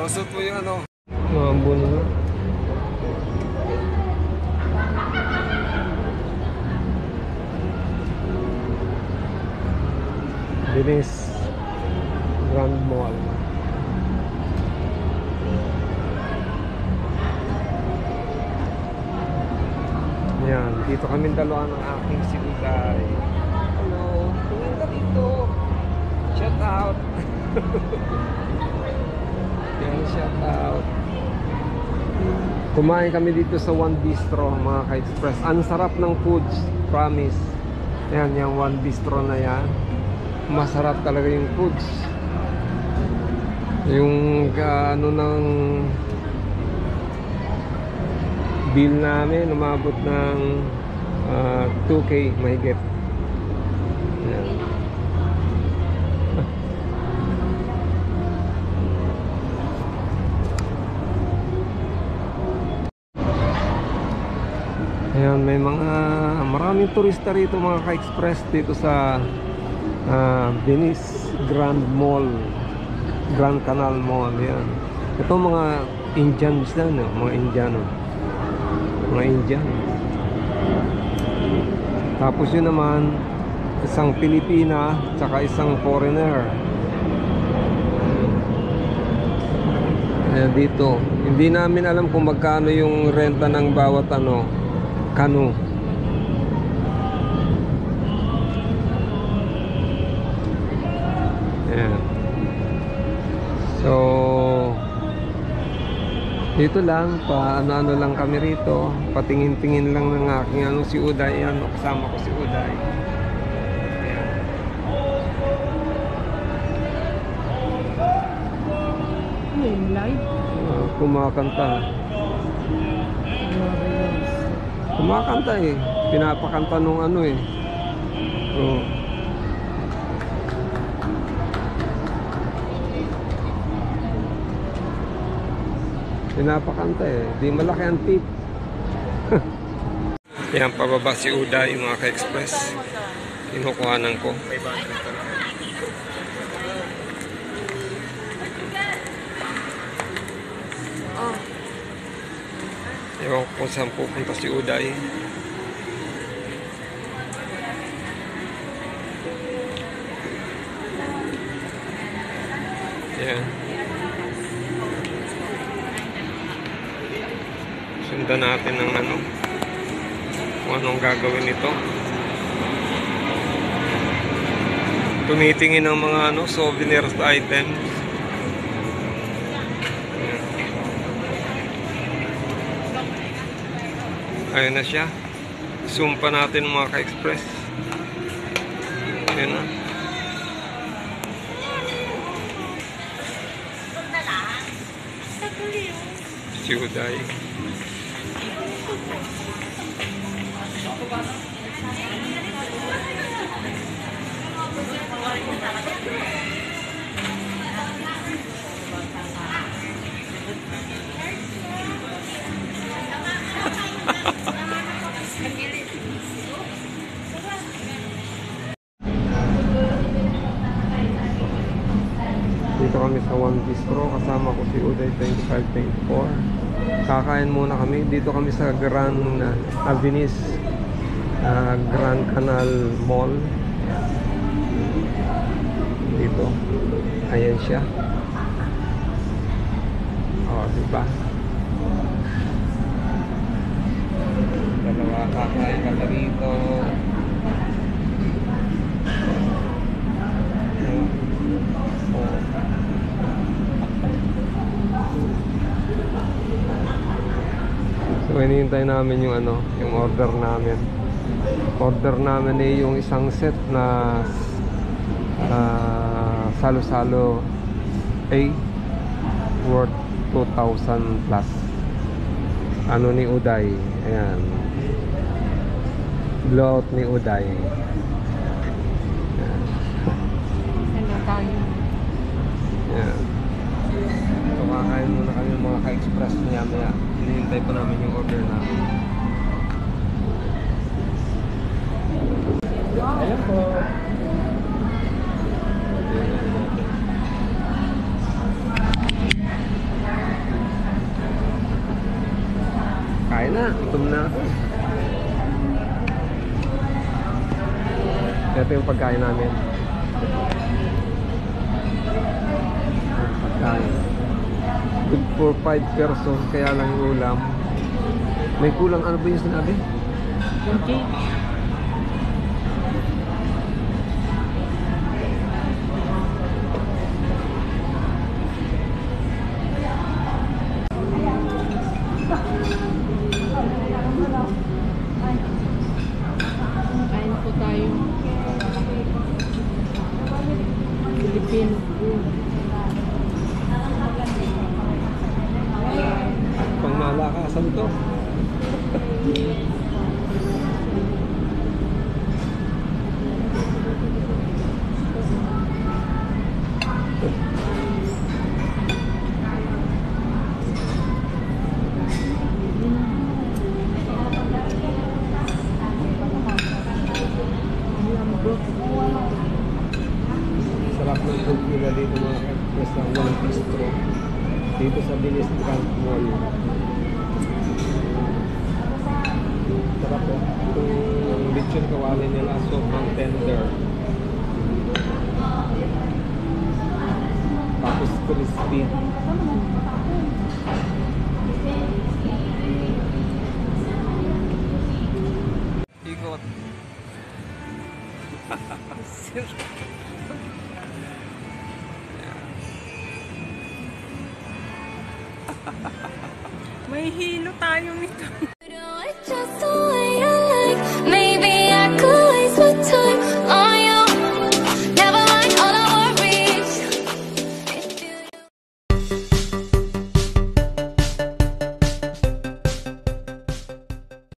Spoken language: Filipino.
Mausot po yung ano. Maambon na. Venice Grand Mall. Yan, dito kami dalawa ng aking si Uday. Hello, tumingin ka dito. Shout out. Yan, shout out. Kumain kami dito sa One Bistro, mga ka-express. Ang sarap ng foods, promise. Yan, yung One Bistro na yan. Masarap talaga yung foods. Yung ano ng bill namin umabot ng 2K mahigit. Yan. Ayan, may maraming turista rito, mga ka-express, dito sa Venice Grand Mall, Grand Canal Mall. Yan. Ito mga Indians na, no? Mga Indiano. Mga Indian. Tapos yun naman, isang Pilipina tsaka isang foreigner. Ayan, dito. Hindi namin alam kung magkano yung renta ng bawat kano. Ayan. So dito lang, ano lang kami rito, patingin-tingin lang ng aking si Uday. Kasama ko si Uday. Live? Kumakanta. Kumakanta eh. Pinapakanta nung Oh. Pinapakanta eh. Di malaki ang tip. Yan, pababa si Uday, mga ka-express. Kinukuhanan ko. Ewan ko kung saan pupunta si Uday. Yan. Sundan natin ng kung anong gagawin nito. Tumitingin ng mga souvenirs items. Ayun na siya. Zoom pa natin, mga ka-express. Ayun na. Si Uday. Dito kami sa One Bistro, kasama ko si Uday 2524. Kakain muna kami. Dito kami sa Venice Grand Canal Mall. Dito. Ayan siya. Oh, diba? Dalawa kakain kami dito. So hinihintay namin yung yung order namin. Order namin yung isang set na salo-salo A worth 2,000 plus. Ni Uday. Ayan. Blowout ni Uday. Ayan. Ano tayo? Ayan. So kakain muna kami mga ka-express niya. Hinihintay pa namin yung order namin. Ayan po. Kain na, gutom na ako. Ito yung pagkain namin. Pagkain. Good for 5 person, kaya lang yung ulam. May kulang, ano ba yung sinabi? Yung cake. Kain po tayo. Filipino food. Pang malakasan to. Sarap ng food nila dito mga kapres ng walang bistro. Dito sa Venice Grand Mall. Sarap po. Itong lechon kawali nila sobrang tender. Tapos crispy. Ikot. May hilo tayo nito.